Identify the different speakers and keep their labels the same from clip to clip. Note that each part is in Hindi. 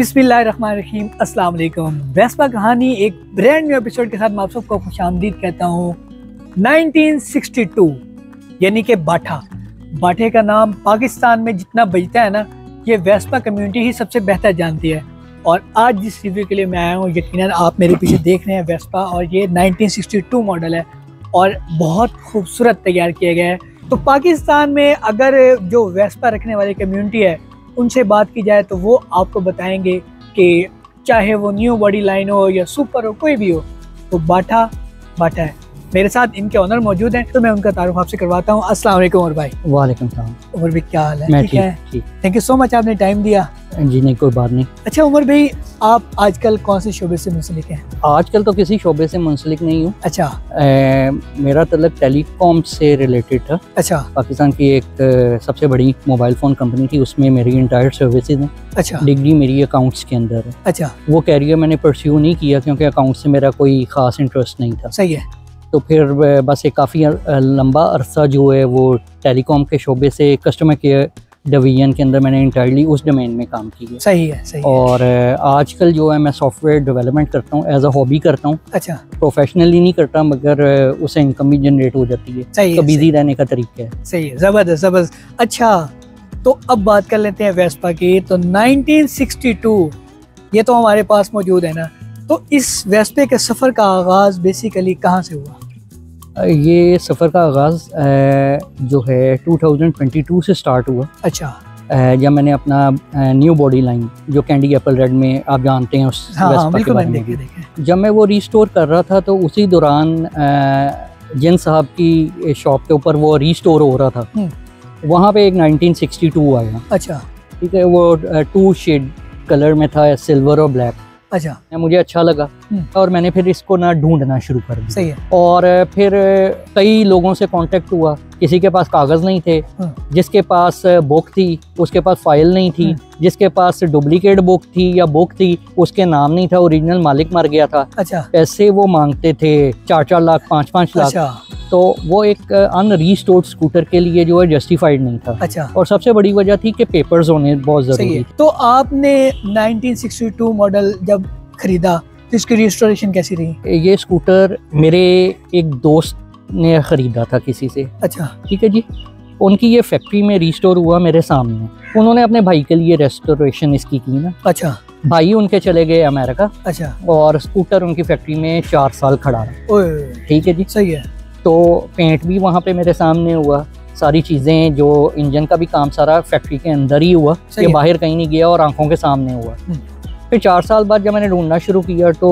Speaker 1: बिस्मिल्लाहिर्रहमानिर्रहीम, अस्सलाम वालेकुम। वेस्पा कहानी एक ब्रांड न्यू एपिसोड के साथ मैं आप सबको खुशामदीद कहता हूँ। 1962 यानी कि बाठे का नाम पाकिस्तान में जितना बजता है ना, ये वेस्पा कम्युनिटी ही सबसे बेहतर जानती है। और आज जिस रिव्यू के लिए मैं आया हूँ, यकीनन आप मेरे पीछे देख रहे हैं वेस्पा, और ये 1962 मॉडल है और बहुत खूबसूरत तैयार किया गया है। तो पाकिस्तान में अगर जो वेस्पा रखने वाली कम्युनिटी है उनसे बात की जाए तो वो आपको बताएंगे कि चाहे वो न्यू बॉडी लाइन हो या सुपर हो, कोई भी हो, तो बाठा है। मेरे साथ इनके ऑनर मौजूद हैं, तो मैं उनका तारुफ आपसे करवाता हूँ। अस्सलाम वालेकुम उमर भाई।
Speaker 2: वालेकुम सलाम।
Speaker 1: उमर भाई क्या हाल है?
Speaker 2: मैं ठीक है।
Speaker 1: थैंक यू सो मच, आपने टाइम दिया।
Speaker 2: जी नहीं, कोई बात नहीं।
Speaker 1: अच्छा उमर भाई, आप आजकल कौन से शोबे से मुंसलिक हैं?
Speaker 2: आजकल तो किसी शोबे से मुंसलिक नहीं हूँ।
Speaker 1: अच्छा।
Speaker 2: मेरा तल्लुक टेलीकॉम से रिलेटेड था।
Speaker 1: अच्छा।
Speaker 2: पाकिस्तान की एक सबसे बड़ी मोबाइल फ़ोन कंपनी थी, उसमें मेरी इंटायर सर्विसेज हैं।
Speaker 1: अच्छा।
Speaker 2: डिग्री मेरी अकाउंट्स के अंदर है।
Speaker 1: अच्छा।
Speaker 2: वो कैरियर मैंने परस्यू नहीं किया क्योंकि अकाउंट से मेरा कोई ख़ास इंटरेस्ट नहीं था।
Speaker 1: सही है।
Speaker 2: तो फिर बस एक काफ़ी लंबा अरसा जो है वो टेलीकॉम के शोबे से कस्टमर केयर डिवीजन के अंदर मैंने इंटायरली उस डोमेन में काम किया।
Speaker 1: सही है, सही है।
Speaker 2: और आजकल जो है मैं सॉफ्टवेयर डेवलपमेंट करता हूँ, एज अ हॉबी करता हूँ।
Speaker 1: अच्छा।
Speaker 2: प्रोफेशनली नहीं करता, मगर उससे इनकम भी जनरेट हो जाती है।
Speaker 1: सही है,
Speaker 2: तो बिजी रहने का तरीका है।
Speaker 1: सही है, ज़बरदस्त ज़बरदस्त। अच्छा, तो अब बात कर लेते हैं वेस्पा की। तो 1962 ये तो हमारे पास मौजूद है ना, तो इस वेस्पे के सफ़र का आगाज़ बेसिकली कहाँ से हुआ?
Speaker 2: ये सफ़र का आगाज़ जो है 2022 से स्टार्ट हुआ।
Speaker 1: अच्छा।
Speaker 2: जब मैंने अपना न्यू बॉडी लाइन जो कैंडी एप्पल रेड में आप जानते हैं उस
Speaker 1: हाँ, बिल्कुल मैंने देखे।
Speaker 2: जब मैं वो रिस्टोर कर रहा था तो उसी दौरान जिन साहब की शॉप के ऊपर वो रिस्टोर हो रहा था, वहाँ पे एक 1962 आया।
Speaker 1: अच्छा।
Speaker 2: ठीक है, वो 2 शेड कलर में था, सिल्वर और ब्लैक।
Speaker 1: अच्छा।
Speaker 2: मुझे अच्छा लगा और मैंने फिर इसको ना ढूंढना शुरू कर दिया।
Speaker 1: सही है।
Speaker 2: और फिर कई लोगों से कांटेक्ट हुआ, किसी के पास कागज़ नहीं थे, जिसके पास बुक थी उसके पास फाइल नहीं थी, जिसके पास डुप्लीकेट बुक थी या बुक थी उसके नाम नहीं था, ओरिजिनल मालिक मर गया था।
Speaker 1: अच्छा।
Speaker 2: पैसे वो मांगते थे 4-4 लाख 5-5 लाख।
Speaker 1: अच्छा।
Speaker 2: तो वो एक अनरीस्टोर्ड स्कूटर के लिए जो है जस्टिफाइड नहीं था।
Speaker 1: अच्छा।
Speaker 2: और सबसे बड़ी वजह थी कि पेपर्स होने बहुत जरूरी है।
Speaker 1: तो आपने 1962 मॉडल जब खरीदा तो इसकी रजिस्ट्रेशन कैसी रही?
Speaker 2: ये स्कूटर मेरे एक दोस्त ने खरीदा था किसी से।
Speaker 1: अच्छा।
Speaker 2: ठीक है जी। उनकी ये फैक्ट्री में रिस्टोर हुआ मेरे सामने। उन्होंने अपने भाई के लिए रेस्टोरेशन इसकी की ना।
Speaker 1: अच्छा।
Speaker 2: भाई उनके चले गए अमेरिका।
Speaker 1: अच्छा।
Speaker 2: और स्कूटर उनकी फैक्ट्री में 4 साल खड़ा रहा। ठीक है जी।
Speaker 1: सही है।
Speaker 2: तो पेंट भी वहाँ पे मेरे सामने हुआ, सारी चीज़ें, जो इंजन का भी काम सारा फैक्ट्री के अंदर ही हुआ, ये बाहर कहीं नहीं गया और आंखों के सामने हुआ। फिर 4 साल बाद जब मैंने ढूंढना शुरू किया तो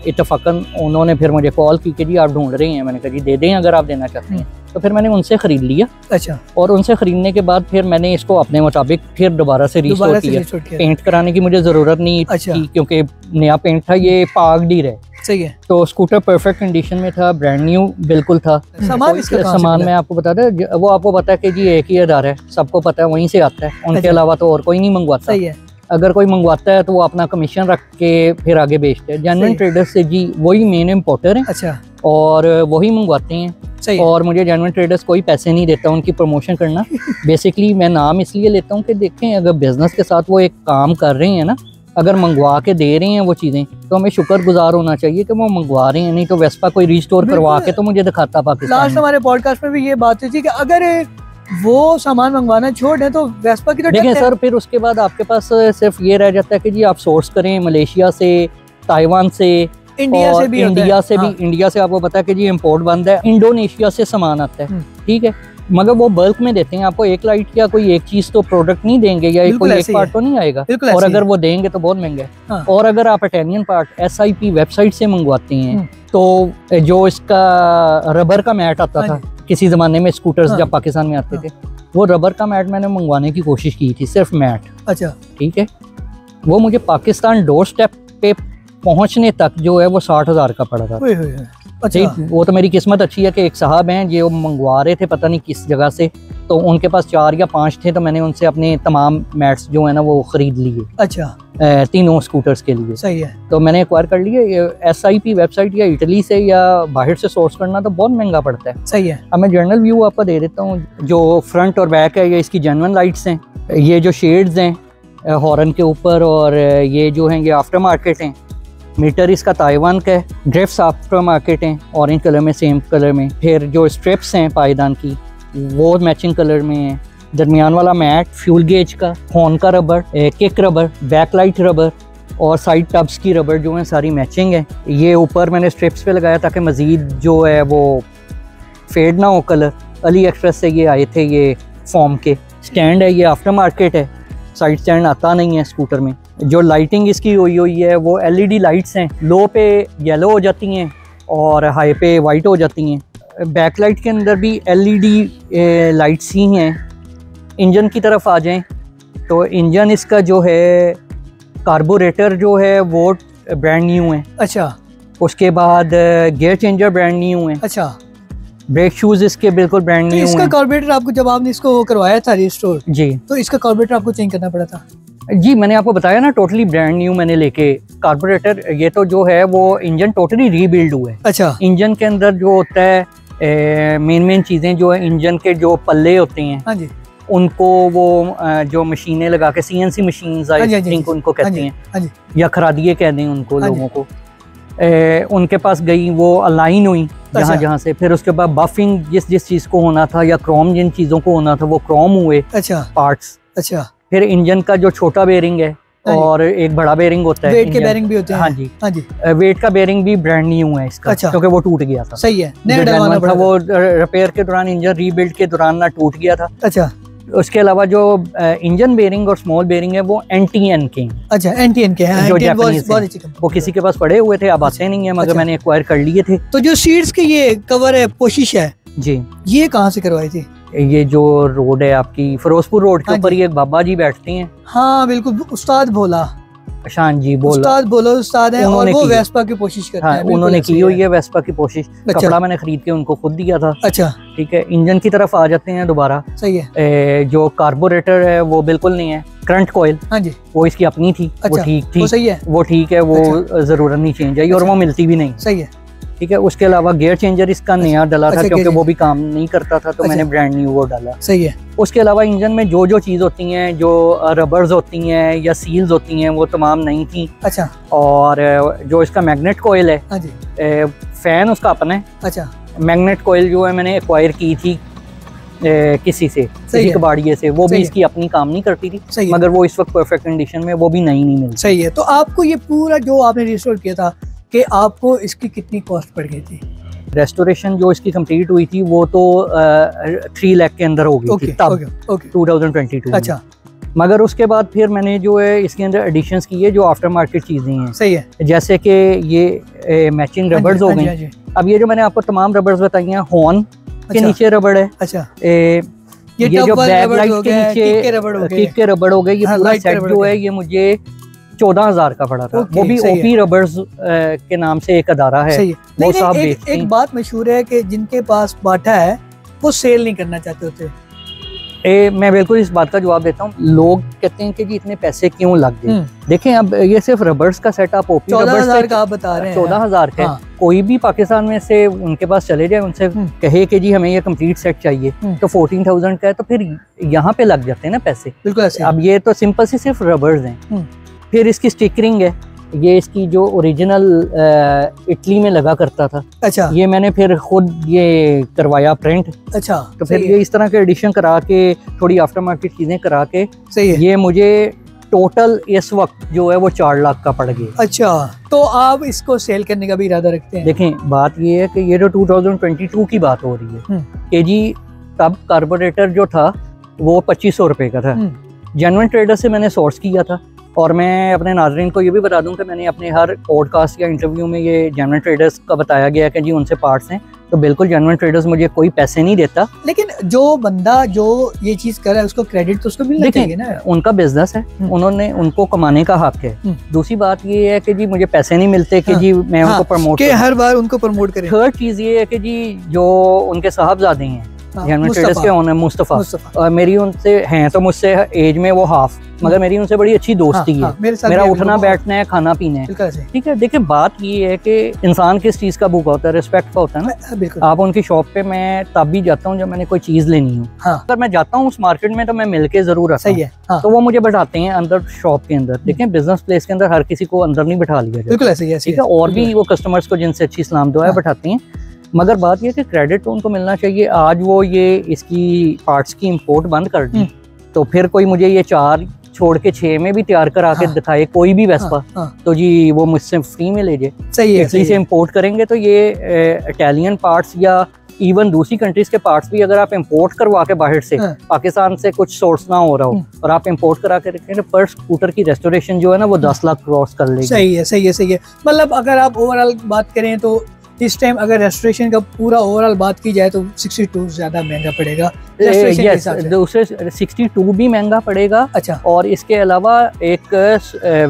Speaker 2: इत्तफाकन उन्होंने फिर मुझे कॉल की कि जी आप ढूंढ रहे हैं। मैंने कहा जी दे दें अगर आप देना चाहते हैं। तो फिर मैंने उनसे ख़रीद लिया। अच्छा। और उनसे ख़रीदने के बाद फिर मैंने इसको अपने मुताबिक फिर दोबारा से रिस्टोर किया। पेंट कराने की मुझे ज़रूरत नहीं थी क्योंकि नया पेंट था, ये पागडीर है।
Speaker 1: सही है।
Speaker 2: तो स्कूटर परफेक्ट कंडीशन में था, ब्रांड न्यू बिल्कुल था। सामान मैं आपको बता दें, वो आपको पता है कि जी एक ही अदारा है, सबको पता है, वहीं से आता है, उनके अलावा तो और कोई नहीं मंगवाता। सही है। अगर कोई मंगवाता है तो वो अपना कमीशन रख के फिर आगे बेचते हैं। जेन्युइन ट्रेडर्स से जी वही मेन इम्पोर्टर है। अच्छा। और वही मंगवाते हैं। सही। और मुझे जेन्युइन ट्रेडर्स कोई पैसे नहीं देता उनकी प्रमोशन करना। बेसिकली मैं नाम इसलिए लेता हूँ कि देखें, अगर बिजनेस के साथ वो एक काम कर रहे हैं ना, अगर मंगवा के दे रहे हैं वो चीज़ें, तो हमें शुक्रगुजार होना चाहिए कि वो मंगवा रहे हैं। नहीं तो वेस्पा कोई रिस्टोर करवा के तो मुझे दिखाता पाकिस्तान।
Speaker 1: लास्ट हमारे पॉडकास्ट में भी ये बात हुई थी कि अगर वो सामान मंगवाना छोड़ दें तो वेस्पा की तो
Speaker 2: देखें सर, फिर उसके बाद आपके पास सिर्फ ये रह जाता है कि जी आप सोर्स करें मलेशिया से, ताइवान से,
Speaker 1: इंडिया से भी।
Speaker 2: इंडिया से आपको पता है कि जी इंपोर्ट बंद है। इंडोनेशिया से सामान आता है। ठीक है, मगर वो बल्क में देते हैं आपको। एक लाइट या कोई एक चीज तो प्रोडक्ट नहीं देंगे, या कोई एक पार्ट तो नहीं आएगा। और अगर वो देंगे तो बहुत महंगा है। और अगर आप टाइटेनियम पार्ट SIP वेबसाइट से मंगवाते हैं तो जो इसका रबर का मैट आता था किसी जमाने में, स्कूटर्स जब पाकिस्तान में आते थे, वो रबर का मैट मैंने मंगवाने की कोशिश की थी, सिर्फ मैट। अच्छा। ठीक है, वो मुझे पाकिस्तान डोर स्टेप पे पहुंचने तक जो है वो 60,000 का पड़ा था। अच्छा। वो तो मेरी किस्मत अच्छी है कि एक साहब हैं जो मंगवा रहे थे पता नहीं किस जगह से, तो उनके पास 4 या 5 थे, तो मैंने उनसे अपने तमाम मैट्स जो है ना वो खरीद लिए। अच्छा। तीनों स्कूटर्स के लिए। सही है। तो मैंने एक्वायर कर लिए। SIP वेबसाइट या इटली से या बाहर से सोर्स करना तो बहुत महंगा पड़ता है। सही है। अब मैं जर्नल व्यू आपको दे देता हूँ। जो फ्रंट और बैक है ये इसकी जेन्युइन लाइट्स हैं, ये जो शेड्स हैं हॉर्न के ऊपर, और ये जो है ये आफ्टर मार्केट हैं। मीटर इसका ताइवान का है। ड्रिफ्ट्स आफ्टर मार्केट हैं, ऑरेंज कलर में, सेम कलर में। फिर जो स्ट्रिप्स हैं पायदान की वो मैचिंग कलर में है। दरमियान वाला मैट फ्यूल गेज का, हॉर्न का rubber, kick rubber, backlight rubber और साइड टब्स की रबर जो है सारी मैचिंग है। ये ऊपर मैंने स्ट्रिप्स पे लगाया ताकि मज़ीद जो है वो फेड ना हो कलर। अली एक्सप्रेस से ये आए थे ये फॉर्म के। स्टैंड है ये आफ्टर मार्केट है, साइड स्टैंड आता नहीं है स्कूटर में। जो लाइटिंग इसकी हुई है वो LED लाइट्स हैं। लो पे येलो हो जाती हैं और हाई पे वाइट हो जाती हैं। बैकलाइट के अंदर भी LED लाइट्स ही हैं। इंजन की तरफ आ जाएं तो इंजन इसका जो है कार्बोरेटर जो है वो ब्रांड न्यू है।
Speaker 1: अच्छा।
Speaker 2: उसके बाद गियर चेंजर ब्रांड न्यू है।
Speaker 1: अच्छा।
Speaker 2: ब्रेक शूज इसके बिल्कुल ब्रांड न्यू हैं।
Speaker 1: इसका कार्बोरेटर आपको जब आपने इसको करवाया था रिस्टोर
Speaker 2: जी,
Speaker 1: तो इसका कार्बोरेटर आपको चेंज करना पड़ा था?
Speaker 2: जी मैंने आपको बताया ना, टोटली ब्रांड न्यू मैंने लेके कार्बोरेटर। ये तो जो है वो इंजन टोटली रीबिल्ड हुआ है। अच्छा। इंजन के अंदर जो होता है मेन चीज़ें जो है, इंजन के जो पल्ले होते हैं, हाँ जी, उनको वो जो मशीनें लगा के CNC मशीन्स आई थिंक उनको कहते हैं, या खरादिए कह दें उनको लोगों को, उनके पास गई, वो अलाइन हुई जहाँ से। फिर उसके बाद बफिंग जिस चीज़ को होना था, या क्रोम जिन चीज़ों को होना था वो क्रोम हुए। अच्छा। पार्ट्स। अच्छा। फिर इंजन का जो छोटा बेरिंग है और एक बड़ा बेरिंग होता है, वेट के बेरिंग भी होते हैं। हाँ जी, हाँ जी। वेट का बेरिंग भी ब्रांड न्यू है इसका। अच्छा। क्योंकि वो टूट गया था। सही है, नया डलवाना पड़ा। वो रिपेयर के दौरान, इंजन रीबिल्ड के दौरान ना टूट गया था। अच्छा। उसके अलावा जो इंजन बेरिंग और स्मॉल बेरिंग है वो NTN के हैं। अच्छा, NTN के हैं, जो जापानीज हैं। वो किसी के पास पड़े हुए थे, अब आते नहीं है, मगर मैंने एक्वायर कर लिए थे। तो जो सीट्स के ये कवर है, पोशिश है जी, ये कहाँ से करवाई थी? ये जो रोड है आपकी फिरोजपुर रोड के ऊपर, ये एक बाबा जी बैठते हैं। हाँ बिल्कुल, उस्ताद भोला, शान जी बोला, उस्ताद बोलो उस्ताद है, और वो वेस्पा की कोशिश करते हैं। उन्होंने की हुई है वेस्पा की कोशिश। कपड़ा मैंने खरीद के उनको खुद दिया था। अच्छा। ठीक है, इंजन की तरफ आ जाते हैं दोबारा। सही है। जो कार्बोरेटर है वो बिल्कुल नहीं है। करंट कॉइल, हाँ जी, वो इसकी अपनी थी। वो ठीक थी, सही है, वो ठीक है, वो जरूरत नहीं चेंज आई, और वो मिलती भी नहीं। सही है। ठीक है। उसके अलावा गियर चेंजर इसका नया डला था, क्योंकि वो भी काम नहीं करता था, तो मैंने ब्रांड न्यू वो डाला। सही है। उसके अलावा इंजन में जो चीज़ होती हैं, जो रबर्स होती हैं या सील्स होती हैं, वो तमाम नहीं थी। अच्छा। और जो इसका मैग्नेट कॉइल है, हाँ जी, फैन उसका अपना है। अच्छा। मैग्नेट कॉइल जो है मैंने एक्वायर की थी किसी से, किसी कबाड़िए से, वो भी इसकी अपनी काम नहीं करती थी, मगर वो इस वक्त परफेक्ट कंडीशन में, वो भी नई नहीं मिलती। सही है। तो आपको ये पूरा जो आपने रिस्टोर किया था, कि आपको इसकी कितनी कॉस्ट पड़ गई थी? रेस्टोरेशन जो इसकी कंप्लीट हुई थी वो तो 3 लाख के अंदर हो गई थी तब, 2022। अच्छा। मगर उसके बाद फिर मैंने जो है इसके अंदर एडिशंस की है, जो आफ्टर मार्केट चीज़ें हैं। सही है। जैसे कि ये मैचिंग रबर्स हो गई। अब ये जो मैंने आपको तमाम रबर्स बताई हैं, हॉर्न के नीचे रबड़ है। अच्छा। ये जो बैकलाइट के नीचे किक के रबड़ हो गए, ये पूरा सेट जो है ये मुझे 14,000 का पड़ा था। वो भी OP रबर्स के नाम से एक अदारा है। वो साहब एक बात मशहूर है कि जिनके पास बाटा है वो सेल नहीं करना चाहते होते। मैं बिल्कुल इस बात का जवाब देता हूँ। लोग कहते हैं कि जी इतने पैसे क्यों लग गए। देखें, अब ये सिर्फ रबर्स का सेटअप OP 14,000 का आप बता रहे हैं। 14,000 का। हाँ। कोई भी पाकिस्तान में से उनके पास चले जाए, उनसे कहे कि जी हमें ये कंप्लीट सेट चाहिए, तो 14,000 का है, तो फिर यहाँ पे लग जाते हैं ना पैसे। बिल्कुल। अब ये तो सिंपल सी सिर्फ रबर्स हैं। फिर इसकी स्टिकरिंग है, ये इसकी जो ओरिजिनल इटली में लगा करता था। अच्छा। ये मैंने फिर खुद ये करवाया प्रिंट। अच्छा। तो फिर ये इस तरह के एडिशन करा के, थोड़ी आफ्टर मार्केट चीजें करा के, सही है, ये मुझे टोटल इस वक्त जो है वो 4 लाख का पड़ गया। अच्छा। तो आप इसको सेल करने का भी इरादा रखते हैं? देखें, बात ये है कि ये जो 2022 की बात हो रही है कि जी तब कार्बोरेटर जो था वो 2500 रुपए का था। जेन्युइन ट्रेडर से मैंने सोर्स किया था, और मैं अपने नाज़रीन को ये भी बता दूं कि मैंने अपने हर पॉडकास्ट या इंटरव्यू में ये जेन्युइन ट्रेडर्स का बताया गया कि जी उनसे पार्ट्स हैं, तो बिल्कुल जेन्युइन ट्रेडर्स मुझे कोई पैसे नहीं देता। लेकिन जो बंदा जो ये चीज़ कर रहा है उसको क्रेडिट तो उसको मिलना चाहिए ना। उनका बिजनेस है, उनको कमाने का हक है। दूसरी बात ये है कि जी मुझे पैसे नहीं मिलते कि जी मैं उनको प्रमोट हर बार उनको प्रमोट करें। थर्ड चीज़ ये है कि जी जो उनके साहबजादे हैं जेनवन ट्रेडर्स के ओनर मुस्तफा, और मेरी उनसे हैं तो मुझसे एज में वो हाफ, मगर मेरी उनसे बड़ी अच्छी दोस्ती है। मेरा उठना बैठना है, खाना पीना है, ठीक है। देखिए बात ये है कि इंसान किस चीज का भूखा होता है, रिस्पेक्ट का होता है ना। आप उनकी शॉप पे मैं तब भी जाता हूँ जब मैंने कोई चीज लेनी हो। अगर मैं जाता हूँ उस मार्केट में तो मैं मिलके जरूर आता हूँ। तो वो मुझे बैठाते हैं अंदर शॉप के अंदर। देखिए बिजनेस प्लेस के अंदर हर किसी को अंदर नहीं बैठा लिया जाता, ठीक है। और भी वो कस्टमर्स को जिनसे अच्छी सलाम दुआ बैठाते हैं, मगर बात यह कि क्रेडिट तो उनको मिलना चाहिए। आज वो ये इसकी पार्ट्स की इंपोर्ट बंद कर दी, तो फिर कोई मुझे ये 4 छोड़ के 6 में भी तैयार करा के दिखाए कोई भी वेस्पा, तो जी वो मुझसे फ्री में ले जाए। सही है, इटली से इंपोर्ट करेंगे तो ये इटालियन पार्ट्स या इवन दूसरी कंट्रीज के पार्ट्स भी अगर आप इंपोर्ट करवा के बाहर से, पाकिस्तान से कुछ सोर्स ना हो रहा हो और आप इंपोर्ट करा के रखें, तो पर स्कूटर की रेस्टोरेशन जो है ना वो 10 लाख क्रॉस कर लेगी।
Speaker 1: सही है, सही है, सही है। मतलब अगर आप ओवरऑल बात करें तो इस टाइम अगर रेस्टोरेशन का पूरा ओवरऑल बात की जाए तो 62 ज्यादा महंगा पड़ेगा।
Speaker 2: दूसरे 62 भी महंगा पड़ेगा।
Speaker 1: अच्छा।
Speaker 2: और इसके अलावा एक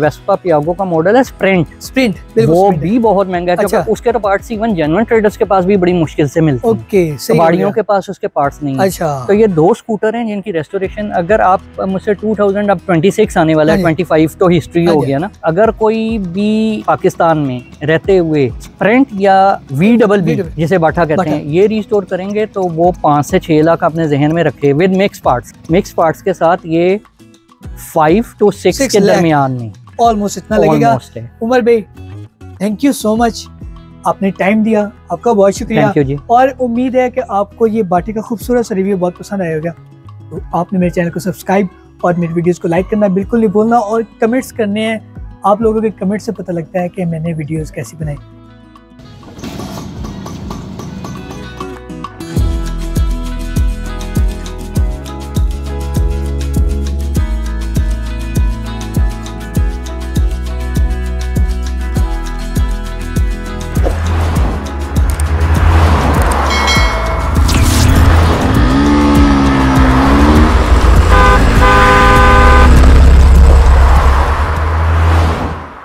Speaker 2: वेस्पा पियागो का मॉडल है स्प्रिंट, वो भी बहुत महंगा है। अच्छा। उसके तो पार्ट्स इवन जेन्युइन ट्रेडर्स के पास भी बड़ी मुश्किल से मिलते हैं। ओके, तो गाड़ियों के पास उसके पार्ट्स नहीं है। अच्छा। तो ये 2 स्कूटर हैं जिनकी रेस्टोरेशन, अगर आप मुझसे 2000 अब 26 आने वाला है, 25 तो हिस्ट्री हो गया ना। अगर कोई भी पाकिस्तान में रहते हुए स्प्रिंट या VWB जिसे बाटा कहते हैं ये रिस्टोर करेंगे तो वो 5 से 6 लाख अपने जहन में रखे विद मिक्स पार्ट्स के साथ ये 5 to 6 के दरमियान में ऑलमोस्ट इतना लगेगा।
Speaker 1: उमर भाई थैंक यू सो मच, आपने टाइम दिया, आपका बहुत शुक्रिया।
Speaker 2: थैंक यू जी।
Speaker 1: और उम्मीद है कि आपको ये बाटे का खूबसूरत सा रिव्यू बहुत पसंद आया होगा। तो आपने मेरे चैनल को सब्सक्राइब और मेरी वीडियोस को लाइक करना बिल्कुल नहीं भूलना, और कमेंट्स करने हैं। आप लोगों के कमेंट से पता लगता है कि मैंने वीडियोस कैसी बनाई।